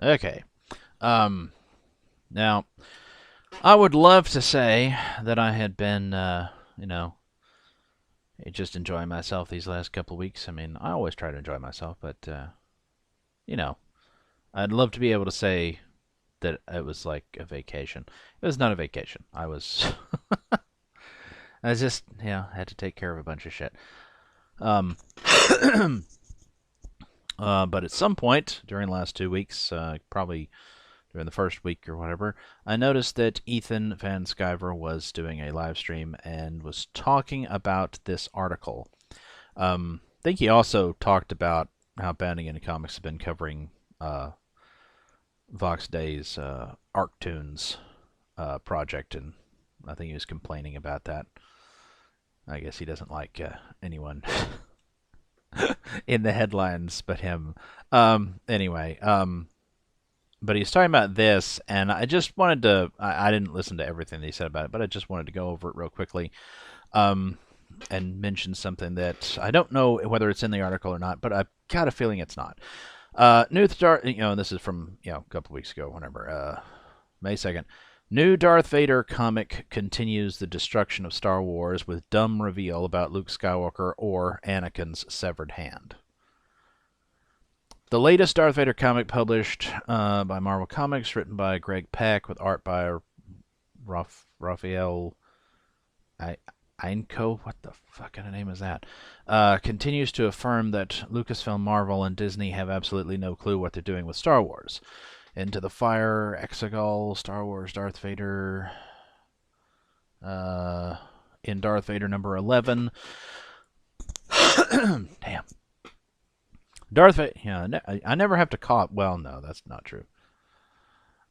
Okay. Um, Now, I would love to say that I had been, you know, just enjoying myself these last couple of weeks. I mean, I always try to enjoy myself, but, you know, I'd love to be able to say that it was like a vacation. It was not a vacation. I was just, had to take care of a bunch of shit. Um, but at some point during the last 2 weeks, probably during the first week or whatever, I noticed that Ethan Van Sciver was doing a live stream and was talking about this article. I think he also talked about how Bounding into Comics has been covering Vox Day's Arctoons project, and I think he was complaining about that. I guess he doesn't like anyone in the headlines but him. Anyway, but he's talking about this, and I just wanted to. I didn't listen to everything that he said about it, but I just wanted to go over it real quickly, um, and mention something that I don't know whether it's in the article or not, but I've got a feeling it's not. New Darth, this is from a couple weeks ago, whenever May 2nd. New Darth Vader comic continues the destruction of Star Wars with dumb reveal about Luke Skywalker or Anakin's severed hand. The latest Darth Vader comic published by Marvel Comics, written by Greg Pak, with art by Raphael Einko. What the fuck kind of name is that? Continues to affirm that Lucasfilm, Marvel, and Disney have absolutely no clue what they're doing with Star Wars. Into the Fire, Exegol, Star Wars, Darth Vader. In Darth Vader number 11. Damn. Darth Vader. Yeah, I never have to cough. Well, no, that's not true.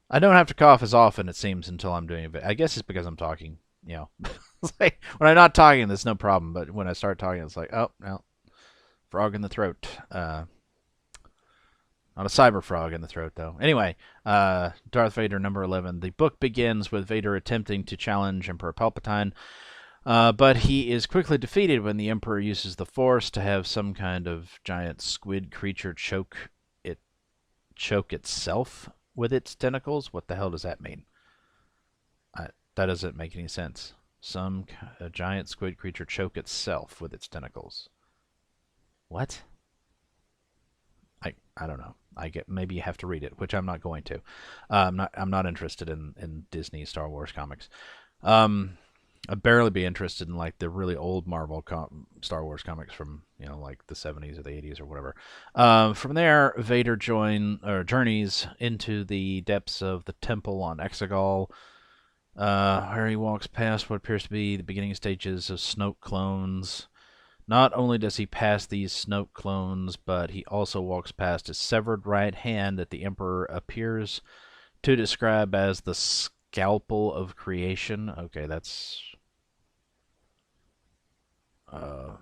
I don't have to cough as often, it seems, until I'm doing it. I guess it's because I'm talking. It's like, when I'm not talking, there's no problem. But when I start talking, it's like, oh, no, frog in the throat. Not a cyber frog in the throat, though. Anyway, Darth Vader number 11. The book begins with Vader attempting to challenge Emperor Palpatine, but he is quickly defeated when the Emperor uses the Force to have some kind of giant squid creature choke itself with its tentacles. What the hell does that mean? That doesn't make any sense. A giant squid creature choke itself with its tentacles. What? I don't know. I get maybe you have to read it, which I'm not going to. I'm not interested in Disney Star Wars comics. I'd barely be interested in like the really old Marvel Star Wars comics from like the 70s or the 80s or whatever. From there, Vader journeys into the depths of the temple on Exegol, where he walks past what appears to be the beginning stages of Snoke clones. Not only does he pass these Snoke clones, but he also walks past his severed right hand that the Emperor appears to describe as the scalpel of creation. Okay, that's uh,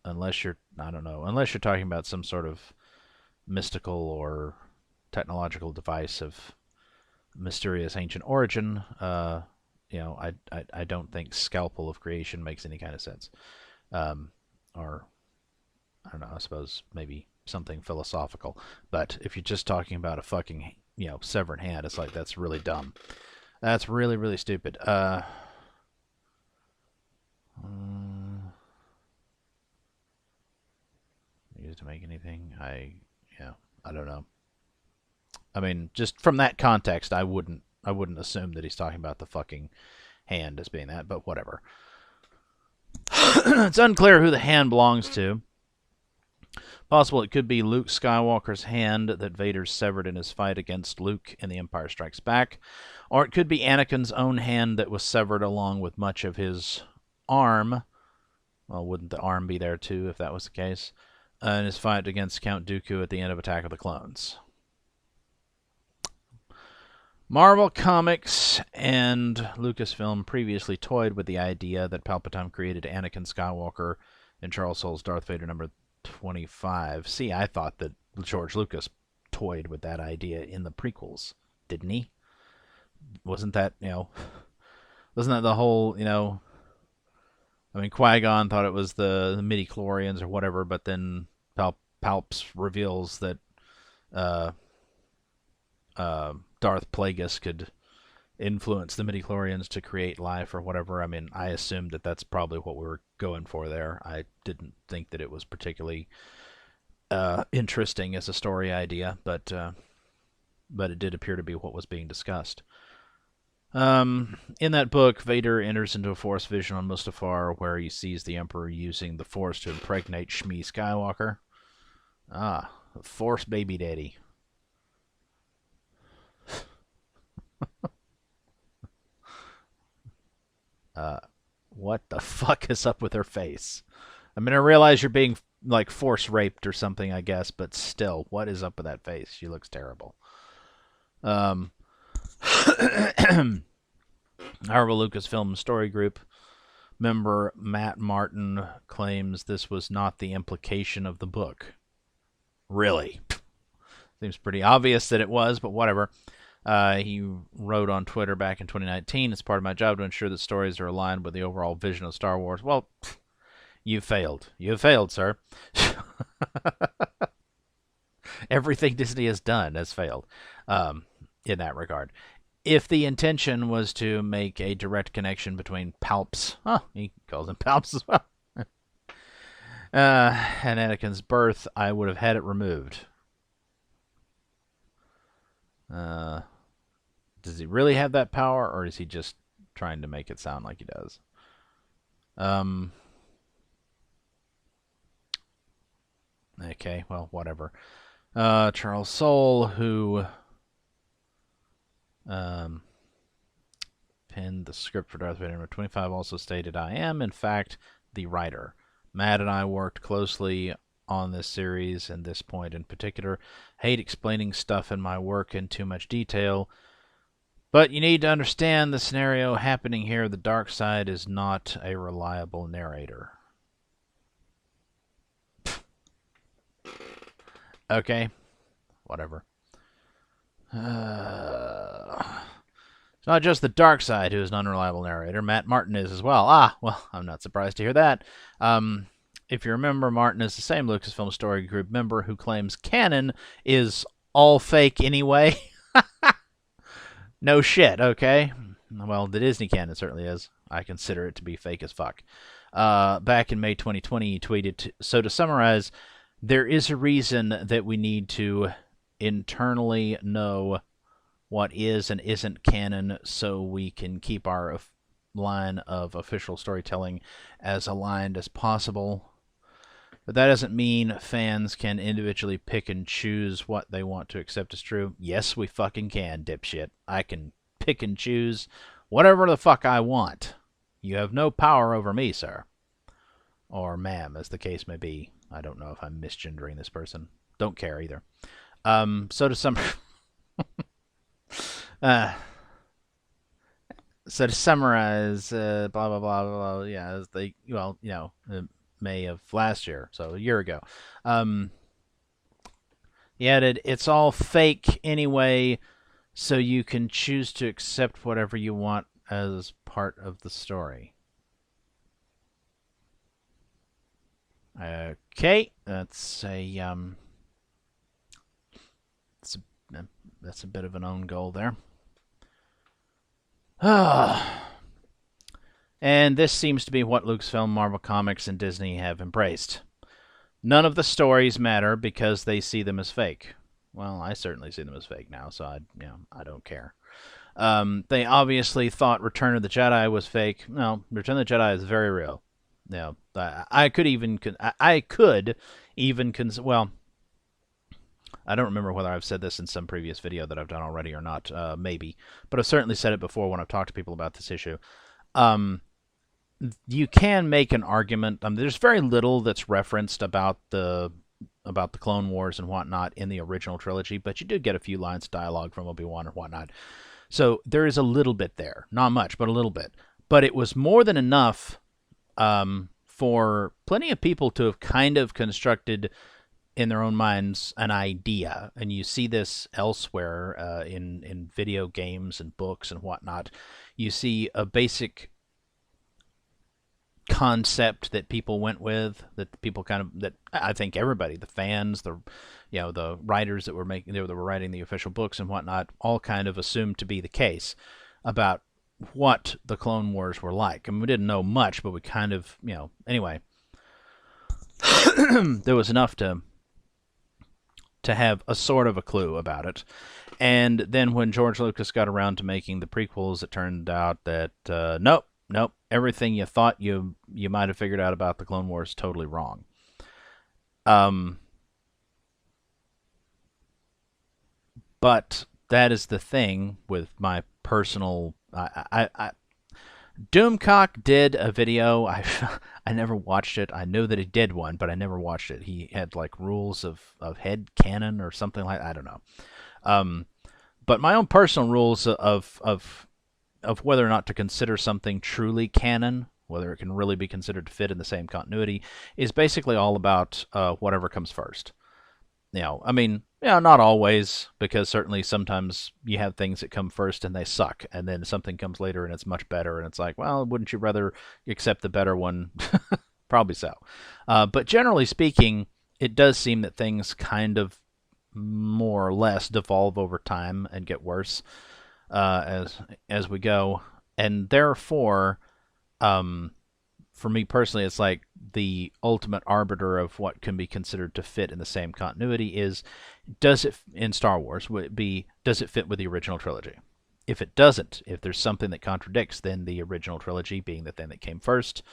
unless you're I don't know, unless you're talking about some sort of mystical or technological device of mysterious ancient origin. I don't think scalpel of creation makes any kind of sense. Or I don't know. I suppose maybe something philosophical. But if you're just talking about a fucking severed hand, it's like that's really dumb. That's really really stupid. Used to make anything? I don't know. I mean, just from that context, I wouldn't assume that he's talking about the fucking hand as being that, but whatever. It's unclear who the hand belongs to. Possible it could be Luke Skywalker's hand that Vader severed in his fight against Luke in The Empire Strikes Back, or it could be Anakin's own hand that was severed along with much of his arm. Well, wouldn't the arm be there too if that was the case? In his fight against Count Dooku at the end of Attack of the Clones. Marvel Comics and Lucasfilm previously toyed with the idea that Palpatine created Anakin Skywalker in Charles Soule's Darth Vader number 25. See, I thought that George Lucas toyed with that idea in the prequels, didn't he? Wasn't that, wasn't that the whole, I mean, Qui-Gon thought it was the midi-chlorians or whatever, but then Palps reveals that Darth Plagueis could influence the midichlorians to create life or whatever. I mean, I assumed that that's probably what we were going for there. I didn't think that it was particularly interesting as a story idea, but it did appear to be what was being discussed. In that book, Vader enters into a Force vision on Mustafar where he sees the Emperor using the Force to impregnate Shmi Skywalker. Ah, Force baby daddy. What the fuck is up with her face? I mean, I realize you're being, like, force raped or something, I guess, but still, what is up with that face? She looks terrible. However, Lucasfilm Story Group member Matt Martin claims this was not the implication of the book. Really? Seems pretty obvious that it was, but whatever. He wrote on Twitter back in 2019, it's part of my job to ensure that stories are aligned with the overall vision of Star Wars. Well, you failed. You have failed, sir. Everything Disney has done has failed in that regard. If the intention was to make a direct connection between Palps, he calls him Palps as well, and Anakin's birth, I would have had it removed. Does he really have that power, or is he just trying to make it sound like he does? Okay, well, whatever. Charles Soule, who penned the script for Darth Vader number 25, also stated, I am, in fact, the writer. Matt and I worked closely on this series, and this point in particular. Hate explaining stuff in my work in too much detail, but you need to understand the scenario happening here. The dark side is not a reliable narrator. Okay, whatever. It's not just the dark side who is an unreliable narrator. Matt Martin is as well. Ah, well, I'm not surprised to hear that. If you remember, Martin is the same Lucasfilm Story Group member who claims canon is all fake anyway. No shit, okay? Well, the Disney canon certainly is. I consider it to be fake as fuck. Back in May 2020, he tweeted, so to summarize, there is a reason that we need to internally know what is and isn't canon so we can keep our line of official storytelling as aligned as possible. But that doesn't mean fans can individually pick and choose what they want to accept as true. Yes, we fucking can, dipshit. I can pick and choose whatever the fuck I want. You have no power over me, sir. Or ma'am, as the case may be. I don't know if I'm misgendering this person. Don't care either. So to summarize... So to summarize, blah, blah, blah, blah, blah, yeah, as they, well, you know, May of last year, so a year ago. He added, it's all fake anyway, so you can choose to accept whatever you want as part of the story. Okay, that's a bit of an own goal there. And this seems to be what Lucasfilm, Marvel Comics, and Disney have embraced. None of the stories matter because they see them as fake. Well, I certainly see them as fake now, so I don't care. They obviously thought Return of the Jedi was fake. No, Return of the Jedi is very real. You know, I could even well, I don't remember whether I've said this in some previous video that I've done already or not, maybe. But I've certainly said it before when I've talked to people about this issue. You can make an argument. There's very little that's referenced about the Clone Wars and whatnot in the original trilogy, but you do get a few lines of dialogue from Obi-Wan and whatnot. So there is a little bit there. Not much, but a little bit. But it was more than enough for plenty of people to have kind of constructed in their own minds an idea, and you see this elsewhere in video games and books and whatnot. You see a basic concept that people went with, that people kind of, that I think everybody, the fans, the writers that were writing the official books and whatnot, all kind of assumed to be the case about what the Clone Wars were like. I mean, we didn't know much, but we kind of, anyway, there was enough to have a sort of a clue about it. And then when George Lucas got around to making the prequels, it turned out that nope, everything you thought you might have figured out about the Clone Wars is totally wrong. But that is the thing with my personal. Doomcock did a video. I never watched it. I know that he did one, but I never watched it. He had like rules of head canon or something like that. I don't know. But my own personal rules of whether or not to consider something truly canon, whether it can really be considered to fit in the same continuity, is basically all about whatever comes first. I mean, not always, because certainly sometimes you have things that come first and they suck, and then something comes later and it's much better, and it's like, well, wouldn't you rather accept the better one? Probably so. But generally speaking, it does seem that things kind of more or less devolve over time and get worse as we go, and therefore, for me personally, it's like the ultimate arbiter of what can be considered to fit in the same continuity is, does it, in Star Wars, does it fit with the original trilogy? If it doesn't, if there's something that contradicts, then the original trilogy, being the thing that came first,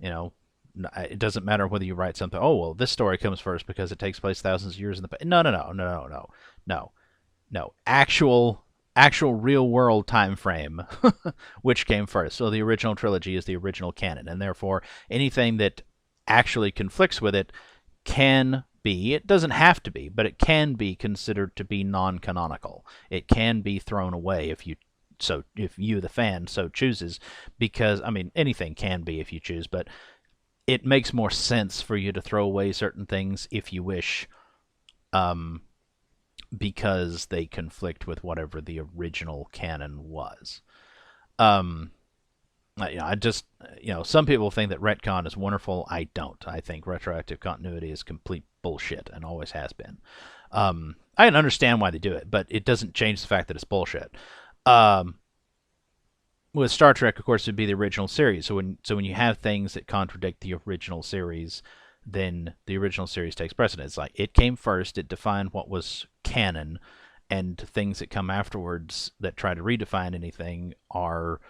it doesn't matter whether you write something, oh, well, this story comes first because it takes place thousands of years in the past. No. Actual real world time frame, which came first. So the original trilogy is the original canon, and therefore anything that actually conflicts with it can be, it doesn't have to be, but it can be considered to be non-canonical. It can be thrown away if you, the fan, so chooses, because, I mean, anything can be if you choose, but it makes more sense for you to throw away certain things if you wish, because they conflict with whatever the original canon was. I just, some people think that retcon is wonderful. I don't. I think retroactive continuity is complete bullshit and always has been. I can understand why they do it, but it doesn't change the fact that it's bullshit. With Star Trek, of course, it would be the original series. So when you have things that contradict the original series, then the original series takes precedence. It's like, it came first, it defined what was canon, and things that come afterwards that try to redefine anything are,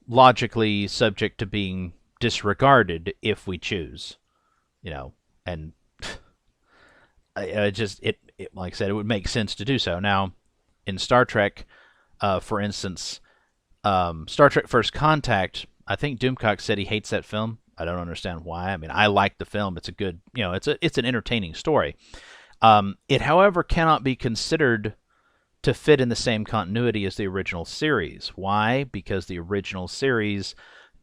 logically subject to being disregarded if we choose, and it like I said, it would make sense to do so. Now, in Star Trek, for instance, Star Trek First Contact, I think Doomcock said he hates that film. I don't understand why. I mean, I like the film. It's a good, it's an entertaining story. It, however, cannot be considered to fit in the same continuity as the original series. Why? Because the original series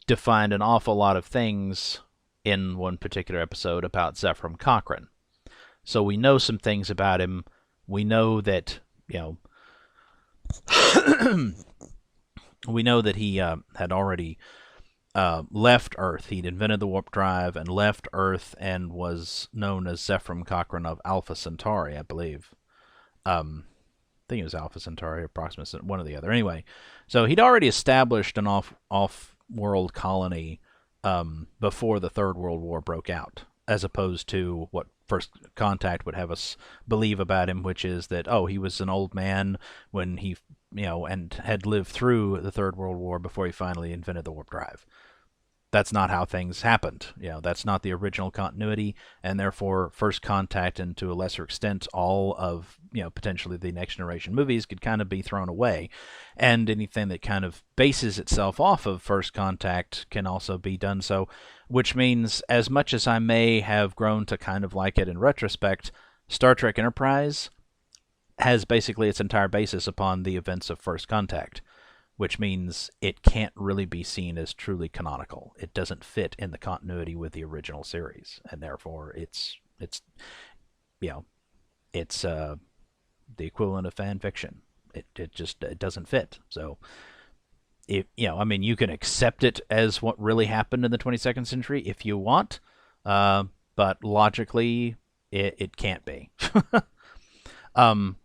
defined an awful lot of things in one particular episode about Zefram Cochrane. So we know some things about him. We know that, we know that he had already left Earth. He'd invented the warp drive and left Earth and was known as Zefram Cochrane of Alpha Centauri, I believe. I think it was Alpha Centauri or Proxima Centauri, one or the other. Anyway, so he'd already established an off-world colony before the Third World War broke out, as opposed to what First Contact would have us believe about him, which is that, he was an old man when he, and had lived through the Third World War before he finally invented the warp drive. That's not how things happened. That's not the original continuity, and therefore First Contact, and to a lesser extent all of, potentially the Next Generation movies, could kind of be thrown away. And anything that kind of bases itself off of First Contact can also be done so, which means, as much as I may have grown to kind of like it in retrospect, Star Trek Enterprise has basically its entire basis upon the events of First Contact, which means it can't really be seen as truly canonical. It doesn't fit in the continuity with the original series, and therefore it's the equivalent of fan fiction. It doesn't fit. So I mean, you can accept it as what really happened in the 22nd century if you want, but logically, it can't be. um,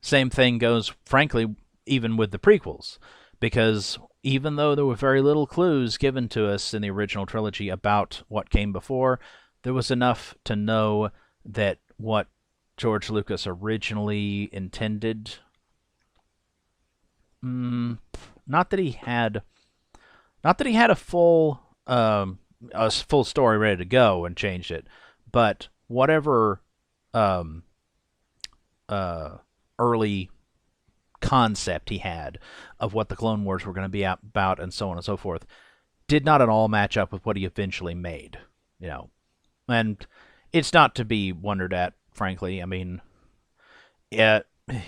Same thing goes, frankly, even with the prequels, because even though there were very little clues given to us in the original trilogy about what came before, there was enough to know that what George Lucas originally intended. Not that he had, not that he had a full story ready to go and changed it, but whatever um, uh, early concept he had of what the Clone Wars were going to be about and so on and so forth did not at all match up with what he eventually made. You know, and it's not to be wondered at, frankly. I mean,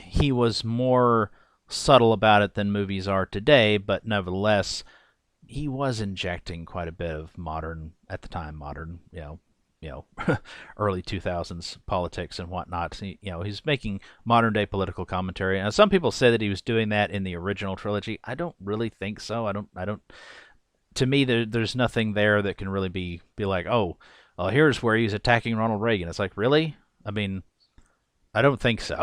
he was more subtle about it than movies are today, but nevertheless, he was injecting quite a bit of modern, at the time, modern, early 2000s politics and whatnot. He's making modern day political commentary. Now, some people say that he was doing that in the original trilogy. I don't really think so. I don't. To me, there's nothing there that can really be like, oh, well, here's where he's attacking Ronald Reagan. It's like, really? I mean, I don't think so.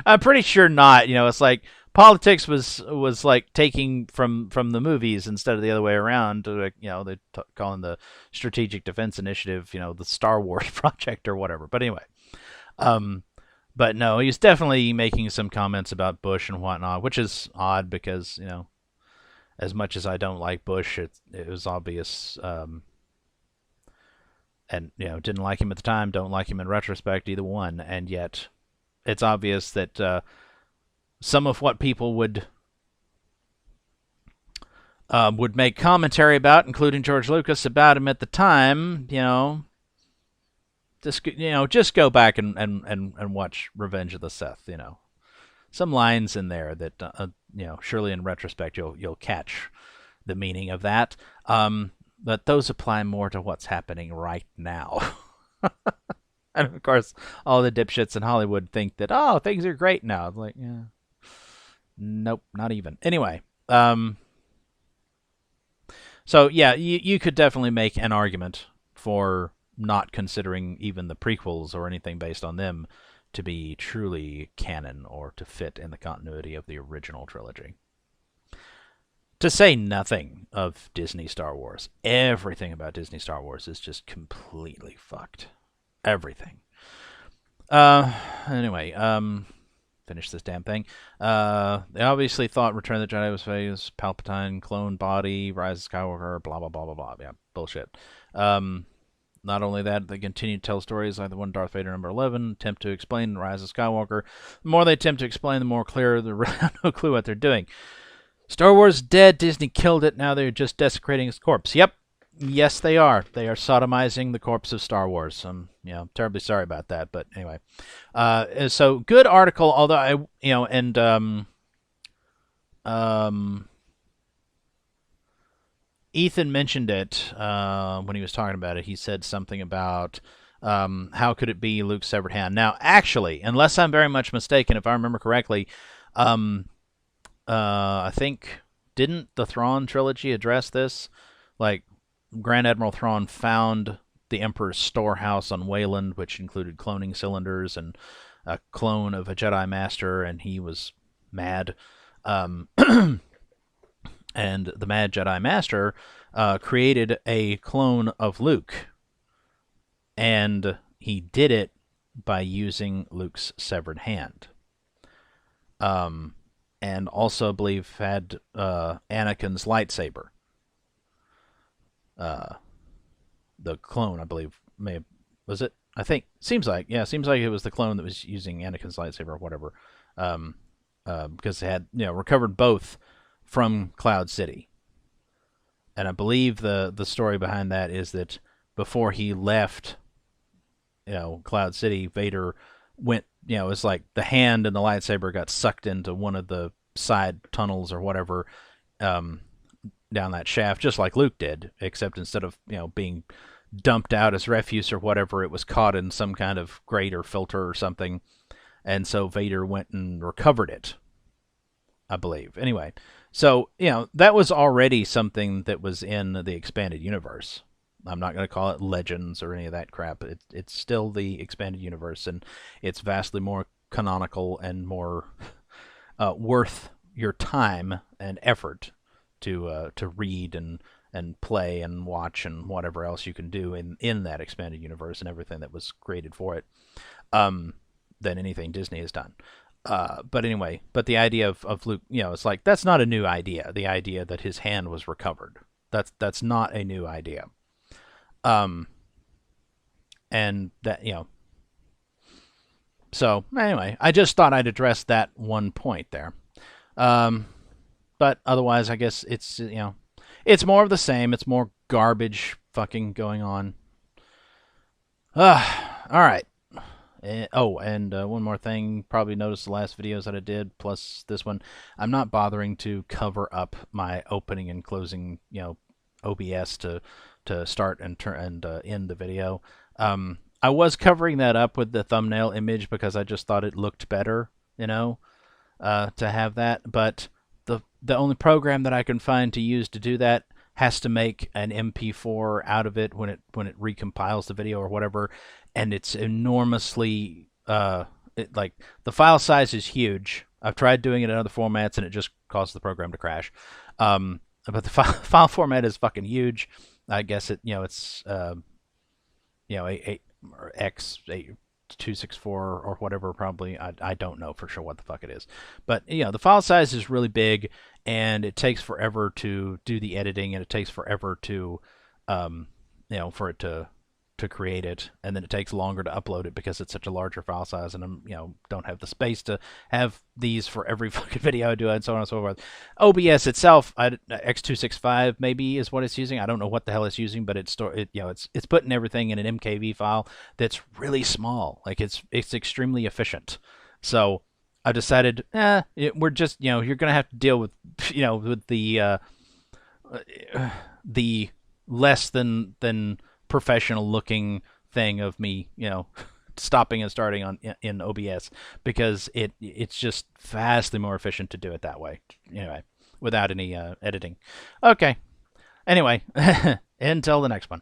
I'm pretty sure not. It's like politics was like taking from the movies instead of the other way around. Like, they calling the Strategic Defense Initiative, the Star Wars project or whatever. But anyway, but no, he's definitely making some comments about Bush and whatnot, which is odd because as much as I don't like Bush, it was obvious. And didn't like him at the time, don't like him in retrospect, either one, and yet it's obvious that some of what people would make commentary about, including George Lucas, about him at the time, just go back and watch Revenge of the Sith. Some lines in there that surely in retrospect you'll catch the meaning of that. But those apply more to what's happening right now. And of course, all the dipshits in Hollywood think that, oh, things are great now. It's like, yeah, nope, not even. Anyway, so yeah, you could definitely make an argument for not considering even the prequels or anything based on them to be truly canon or to fit in the continuity of the original trilogy. To say nothing of Disney Star Wars. Everything about Disney Star Wars is just completely fucked. Everything. Anyway, finish this damn thing. They obviously thought Return of the Jedi was fake. Palpatine, clone body, Rise of Skywalker, blah, blah, blah, blah, blah. Yeah, bullshit. Not only that, they continue to tell stories like the one Darth Vader number 11, attempt to explain Rise of Skywalker. The more they attempt to explain, the more clear they really have no clue what they're doing. Star Wars dead. Disney killed it. Now they're just desecrating its corpse. Yep. Yes, they are. They are sodomizing the corpse of Star Wars. I'm, terribly sorry about that. But anyway, so good article. Although Ethan mentioned it when he was talking about it. He said something about how could it be Luke's severed hand. Now, actually, unless I'm very much mistaken, if I remember correctly, I think, didn't the Thrawn trilogy address this? Like, Grand Admiral Thrawn found the Emperor's storehouse on Wayland, which included cloning cylinders and a clone of a Jedi Master, and he was mad. And the mad Jedi Master created a clone of Luke. And he did it by using Luke's severed hand. And also, I believe, had Anakin's lightsaber. The clone, I believe, was it? I think seems like it was the clone that was using Anakin's lightsaber or whatever, because they had recovered both from Cloud City, and I believe the story behind that is that before he left, Cloud City, Vader went, it's like the hand and the lightsaber got sucked into one of the side tunnels or whatever, down that shaft, just like Luke did, except instead of being dumped out as refuse or whatever, it was caught in some kind of grate or filter or something, and so Vader went and recovered it. I believe. Anyway, so that was already something that was in the expanded universe. I'm not going to call it Legends or any of that crap. It's still the expanded universe, and it's vastly more canonical and more worth your time and effort to read and play and watch and whatever else you can do in that expanded universe and everything that was created for it, than anything Disney has done. But anyway, but the idea of Luke, it's like that's not a new idea. The idea that his hand was recovered, that's not a new idea. And that So anyway, I just thought I'd address that one point there. But otherwise, I guess it's more of the same. It's more garbage fucking going on. All right. And one more thing. Probably noticed the last videos that I did, plus this one. I'm not bothering to cover up my opening and closing, OBS to start and end the video. I was covering that up with the thumbnail image because I just thought it looked better, to have that. But the only program that I can find to use to do that has to make an MP4 out of it when it recompiles the video or whatever, and it's enormously like the file size is huge. I've tried doing it in other formats and it just causes the program to crash. But the file format is fucking huge. I guess it's X264 or whatever, probably. I don't know for sure what the fuck it is. But, the file size is really big, and it takes forever to do the editing, and it takes forever to, for it to create it, and then it takes longer to upload it because it's such a larger file size, and I'm, don't have the space to have these for every fucking video I do, and so on and so forth. OBS itself, X265 maybe is what it's using. I don't know what the hell it's using, but it's putting everything in an MKV file that's really small. Like it's extremely efficient. So I decided, we're just, you're gonna have to deal with, with the less than professional looking thing of me, stopping and starting in OBS, because it's just vastly more efficient to do it that way. Anyway, without any editing. Okay. Anyway, until the next one.